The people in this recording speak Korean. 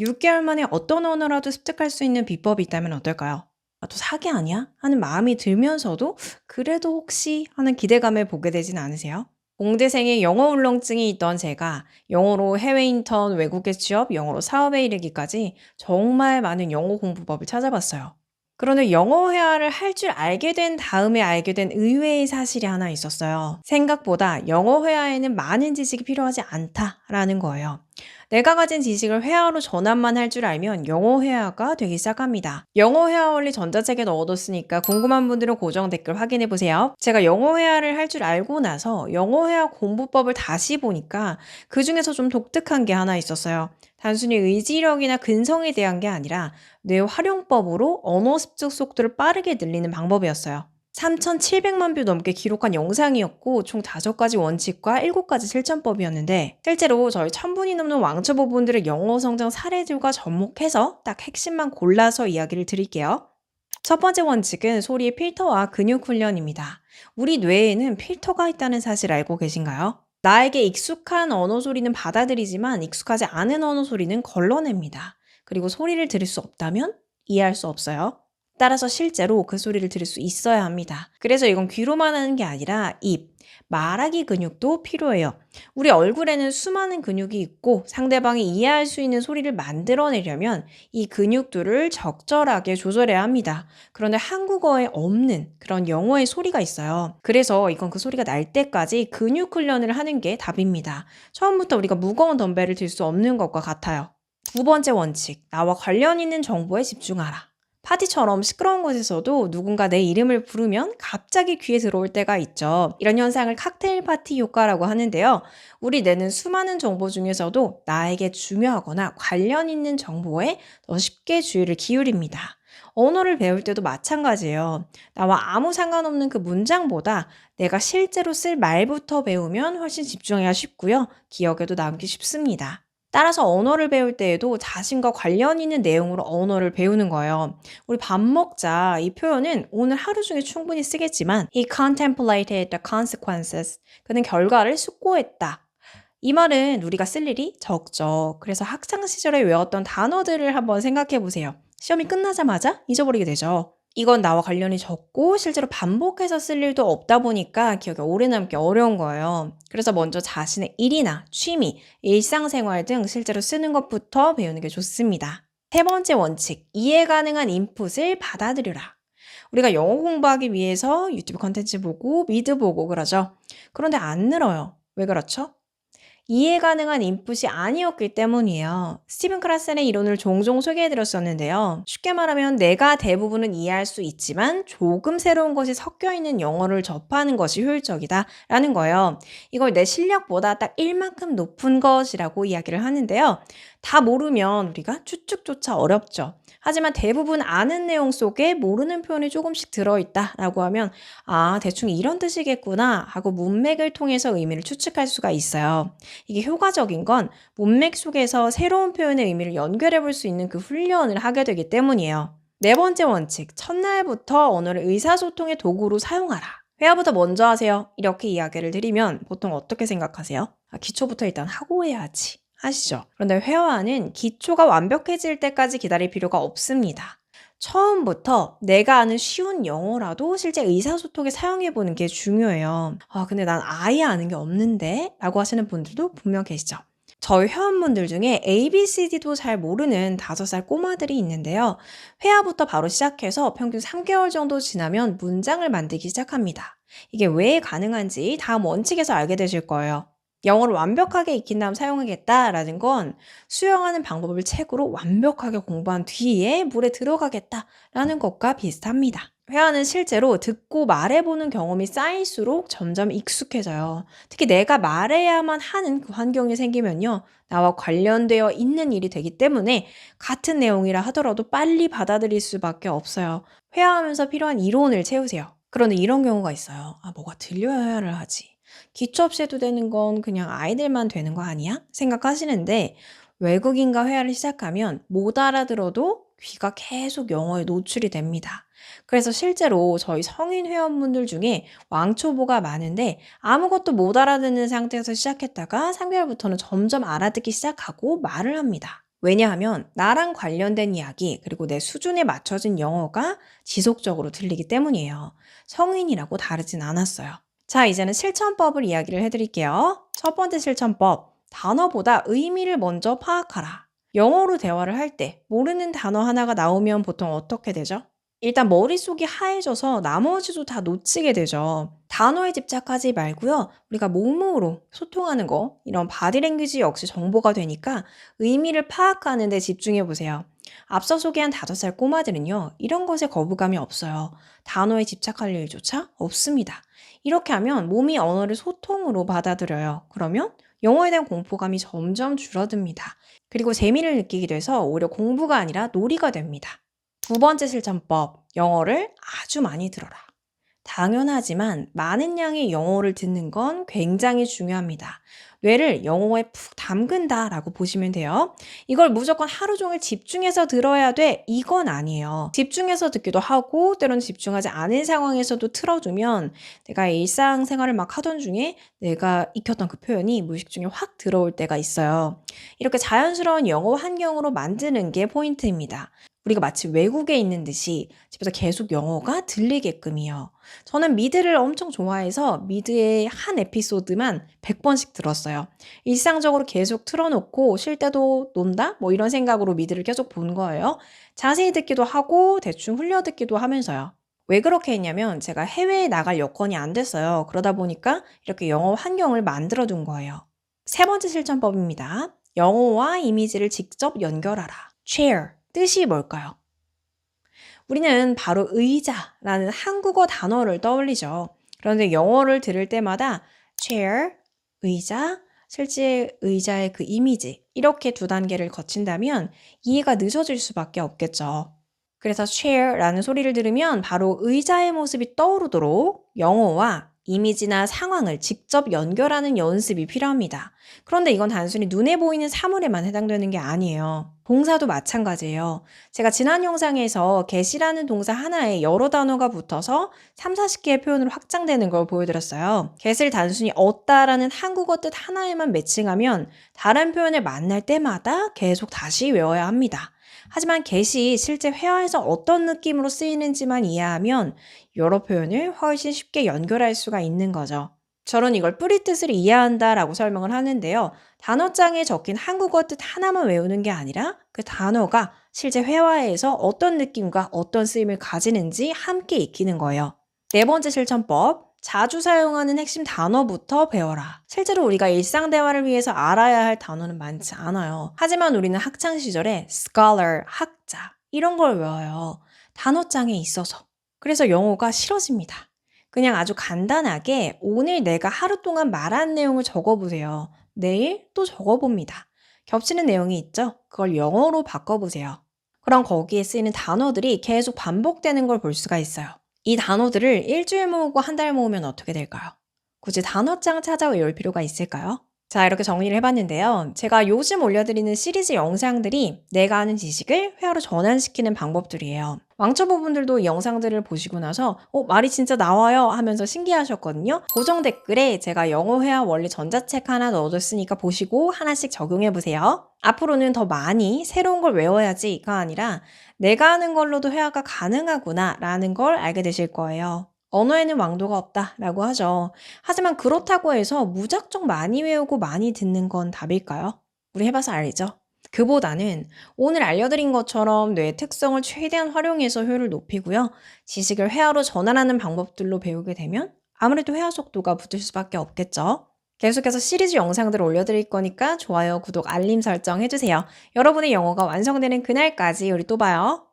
6개월 만에 어떤 언어라도 습득할 수 있는 비법이 있다면 어떨까요? 아, 또 사기 아니야? 하는 마음이 들면서도 그래도 혹시 하는 기대감을 보게 되진 않으세요? 공대생의 영어 울렁증이 있던 제가 영어로 해외 인턴, 외국에 취업, 영어로 사업에 이르기까지 정말 많은 영어 공부법을 찾아봤어요. 그런데 영어 회화를 할 줄 알게 된 다음에 알게 된 의외의 사실이 하나 있었어요. 생각보다 영어 회화에는 많은 지식이 필요하지 않다라는 거예요. 내가 가진 지식을 회화로 전환만 할 줄 알면 영어 회화가 되기 시작합니다. 영어 회화 원리 전자책에 넣어뒀으니까 궁금한 분들은 고정 댓글 확인해보세요. 제가 영어 회화를 할 줄 알고 나서 영어 회화 공부법을 다시 보니까 그 중에서 좀 독특한 게 하나 있었어요. 단순히 의지력이나 근성에 대한 게 아니라 뇌 활용법으로 언어 습득 속도를 빠르게 늘리는 방법이었어요. 3,700만 뷰 넘게 기록한 영상이었고 총 5가지 원칙과 7가지 실천법이었는데 실제로 저희 1000분이 넘는 왕초보분들의 영어 성장 사례들과 접목해서 딱 핵심만 골라서 이야기를 드릴게요. 첫 번째 원칙은 소리의 필터와 근육 훈련입니다. 우리 뇌에는 필터가 있다는 사실 알고 계신가요? 나에게 익숙한 언어 소리는 받아들이지만 익숙하지 않은 언어 소리는 걸러냅니다. 그리고 소리를 들을 수 없다면 이해할 수 없어요. 따라서 실제로 그 소리를 들을 수 있어야 합니다. 그래서 이건 귀로만 하는 게 아니라 입, 말하기 근육도 필요해요. 우리 얼굴에는 수많은 근육이 있고 상대방이 이해할 수 있는 소리를 만들어내려면 이 근육들을 적절하게 조절해야 합니다. 그런데 한국어에 없는 그런 영어의 소리가 있어요. 그래서 이건 그 소리가 날 때까지 근육 훈련을 하는 게 답입니다. 처음부터 우리가 무거운 덤벨을 들 수 없는 것과 같아요. 두 번째 원칙, 나와 관련 있는 정보에 집중하라. 파티처럼 시끄러운 곳에서도 누군가 내 이름을 부르면 갑자기 귀에 들어올 때가 있죠. 이런 현상을 칵테일 파티 효과라고 하는데요. 우리 뇌는 수많은 정보 중에서도 나에게 중요하거나 관련 있는 정보에 더 쉽게 주의를 기울입니다. 언어를 배울 때도 마찬가지예요. 나와 아무 상관없는 그 문장보다 내가 실제로 쓸 말부터 배우면 훨씬 집중하기가 쉽고요. 기억에도 남기 쉽습니다. 따라서 언어를 배울 때에도 자신과 관련 있는 내용으로 언어를 배우는 거예요. 우리 밥 먹자 이 표현은 오늘 하루 중에 충분히 쓰겠지만 He contemplated the consequences. 그는 결과를 숙고했다. 이 말은 우리가 쓸 일이 적죠. 그래서 학창 시절에 외웠던 단어들을 한번 생각해 보세요. 시험이 끝나자마자 잊어버리게 되죠. 이건 나와 관련이 적고 실제로 반복해서 쓸 일도 없다 보니까 기억에 오래 남기 어려운 거예요. 그래서 먼저 자신의 일이나 취미, 일상생활 등 실제로 쓰는 것부터 배우는 게 좋습니다. 세 번째 원칙, 이해 가능한 인풋을 받아들여라. 우리가 영어 공부하기 위해서 유튜브 컨텐츠 보고 미드 보고 그러죠. 그런데 안 늘어요. 왜 그렇죠? 이해 가능한 인풋이 아니었기 때문이에요. 스티븐 크라센의 이론을 종종 소개해드렸었는데요. 쉽게 말하면 내가 대부분은 이해할 수 있지만 조금 새로운 것이 섞여 있는 영어를 접하는 것이 효율적이다 라는 거예요. 이걸 내 실력보다 딱 1만큼 높은 것이라고 이야기를 하는데요. 다 모르면 우리가 추측조차 어렵죠. 하지만 대부분 아는 내용 속에 모르는 표현이 조금씩 들어있다라고 하면 아, 대충 이런 뜻이겠구나 하고 문맥을 통해서 의미를 추측할 수가 있어요. 이게 효과적인 건 문맥 속에서 새로운 표현의 의미를 연결해 볼 수 있는 그 훈련을 하게 되기 때문이에요. 네 번째 원칙, 첫날부터 언어를 의사소통의 도구로 사용하라. 회화부터 먼저 하세요. 이렇게 이야기를 드리면 보통 어떻게 생각하세요? 아, 기초부터 일단 하고 해야지. 하시죠. 그런데 회화는 기초가 완벽해질 때까지 기다릴 필요가 없습니다. 처음부터 내가 아는 쉬운 영어라도 실제 의사소통에 사용해보는 게 중요해요. 아, 근데 난 아예 아는 게 없는데? 라고 하시는 분들도 분명 계시죠. 저희 회원분들 중에 ABCD도 잘 모르는 5살 꼬마들이 있는데요. 회화부터 바로 시작해서 평균 3개월 정도 지나면 문장을 만들기 시작합니다. 이게 왜 가능한지 다음 원칙에서 알게 되실 거예요. 영어를 완벽하게 익힌 다음 사용하겠다라는 건 수영하는 방법을 책으로 완벽하게 공부한 뒤에 물에 들어가겠다라는 것과 비슷합니다. 회화는 실제로 듣고 말해보는 경험이 쌓일수록 점점 익숙해져요. 특히 내가 말해야만 하는 그 환경이 생기면요. 나와 관련되어 있는 일이 되기 때문에 같은 내용이라 하더라도 빨리 받아들일 수밖에 없어요. 회화하면서 필요한 이론을 채우세요. 그런데 이런 경우가 있어요. 아, 뭐가 들려야 회화를 하지. 기초 없이 해도 되는 건 그냥 아이들만 되는 거 아니야? 생각하시는데 외국인과 회화를 시작하면 못 알아들어도 귀가 계속 영어에 노출이 됩니다. 그래서 실제로 저희 성인 회원분들 중에 왕초보가 많은데 아무것도 못 알아듣는 상태에서 시작했다가 3개월부터는 점점 알아듣기 시작하고 말을 합니다. 왜냐하면 나랑 관련된 이야기 그리고 내 수준에 맞춰진 영어가 지속적으로 들리기 때문이에요. 성인이라고 다르진 않았어요. 자, 이제는 실천법을 이야기를 해드릴게요. 첫 번째 실천법, 단어보다 의미를 먼저 파악하라. 영어로 대화를 할 때 모르는 단어 하나가 나오면 보통 어떻게 되죠? 일단 머릿속이 하얘져서 나머지도 다 놓치게 되죠. 단어에 집착하지 말고요. 우리가 몸으로 소통하는 거, 이런 바디랭귀지 역시 정보가 되니까 의미를 파악하는 데 집중해 보세요. 앞서 소개한 5살 꼬마들은요. 이런 것에 거부감이 없어요. 단어에 집착할 일조차 없습니다. 이렇게 하면 몸이 언어를 소통으로 받아들여요. 그러면 영어에 대한 공포감이 점점 줄어듭니다. 그리고 재미를 느끼게 돼서 오히려 공부가 아니라 놀이가 됩니다. 두 번째 실천법, 영어를 아주 많이 들어라. 당연하지만 많은 양의 영어를 듣는 건 굉장히 중요합니다. 뇌를 영어에 푹 담근다라고 보시면 돼요. 이걸 무조건 하루 종일 집중해서 들어야 돼, 이건 아니에요. 집중해서 듣기도 하고 때로는 집중하지 않은 상황에서도 틀어두면 내가 일상생활을 막 하던 중에 내가 익혔던 그 표현이 무의식 중에 확 들어올 때가 있어요. 이렇게 자연스러운 영어 환경으로 만드는 게 포인트입니다. 우리가 마치 외국에 있는 듯이 집에서 계속 영어가 들리게끔이요. 저는 미드를 엄청 좋아해서 미드의 한 에피소드만 100번씩 들었어요. 일상적으로 계속 틀어놓고 쉴 때도 논다? 뭐 이런 생각으로 미드를 계속 본 거예요. 자세히 듣기도 하고 대충 흘려 듣기도 하면서요. 왜 그렇게 했냐면 제가 해외에 나갈 여건이 안 됐어요. 그러다 보니까 이렇게 영어 환경을 만들어 둔 거예요. 세 번째 실천법입니다. 영어와 이미지를 직접 연결하라. chair. 뜻이 뭘까요? 우리는 바로 의자라는 한국어 단어를 떠올리죠. 그런데 영어를 들을 때마다 chair, 의자, 실제 의자의 그 이미지 이렇게 두 단계를 거친다면 이해가 늦어질 수밖에 없겠죠. 그래서 chair라는 소리를 들으면 바로 의자의 모습이 떠오르도록 영어와 이미지나 상황을 직접 연결하는 연습이 필요합니다. 그런데 이건 단순히 눈에 보이는 사물에만 해당되는 게 아니에요. 동사도 마찬가지예요. 제가 지난 영상에서 get이라는 동사 하나에 여러 단어가 붙어서 3, 40개의 표현으로 확장되는 걸 보여드렸어요. get을 단순히 얻다라는 한국어 뜻 하나에만 매칭하면 다른 표현을 만날 때마다 계속 다시 외워야 합니다. 하지만 get이 실제 회화에서 어떤 느낌으로 쓰이는지만 이해하면 여러 표현을 훨씬 쉽게 연결할 수가 있는 거죠. 저는 이걸 뿌리뜻을 이해한다라고 설명을 하는데요. 단어장에 적힌 한국어 뜻 하나만 외우는 게 아니라 그 단어가 실제 회화에서 어떤 느낌과 어떤 쓰임을 가지는지 함께 익히는 거예요. 네 번째 실천법, 자주 사용하는 핵심 단어부터 배워라. 실제로 우리가 일상 대화를 위해서 알아야 할 단어는 많지 않아요. 하지만 우리는 학창 시절에 scholar, 학자 이런 걸 외워요. 단어장에 있어서. 그래서 영어가 싫어집니다. 그냥 아주 간단하게 오늘 내가 하루 동안 말한 내용을 적어보세요. 내일 또 적어봅니다. 겹치는 내용이 있죠? 그걸 영어로 바꿔보세요. 그럼 거기에 쓰이는 단어들이 계속 반복되는 걸 볼 수가 있어요. 이 단어들을 일주일 모으고 한 달 모으면 어떻게 될까요? 굳이 단어장 찾아 외울 필요가 있을까요? 자, 이렇게 정리를 해봤는데요. 제가 요즘 올려드리는 시리즈 영상들이 내가 아는 지식을 회화로 전환시키는 방법들이에요. 왕초보분들도 이 영상들을 보시고 나서 말이 진짜 나와요 하면서 신기하셨거든요. 고정 댓글에 제가 영어 회화 원리 전자책 하나 넣어뒀으니까 보시고 하나씩 적용해보세요. 앞으로는 더 많이 새로운 걸 외워야지가 아니라 내가 하는 걸로도 회화가 가능하구나 라는 걸 알게 되실 거예요. 언어에는 왕도가 없다라고 하죠. 하지만 그렇다고 해서 무작정 많이 외우고 많이 듣는 건 답일까요? 우리 해봐서 알죠? 그보다는 오늘 알려드린 것처럼 뇌의 특성을 최대한 활용해서 효율을 높이고요. 지식을 회화로 전환하는 방법들로 배우게 되면 아무래도 회화 속도가 붙을 수밖에 없겠죠. 계속해서 시리즈 영상들을 올려드릴 거니까 좋아요, 구독, 알림 설정 해주세요. 여러분의 영어가 완성되는 그날까지 우리 또 봐요.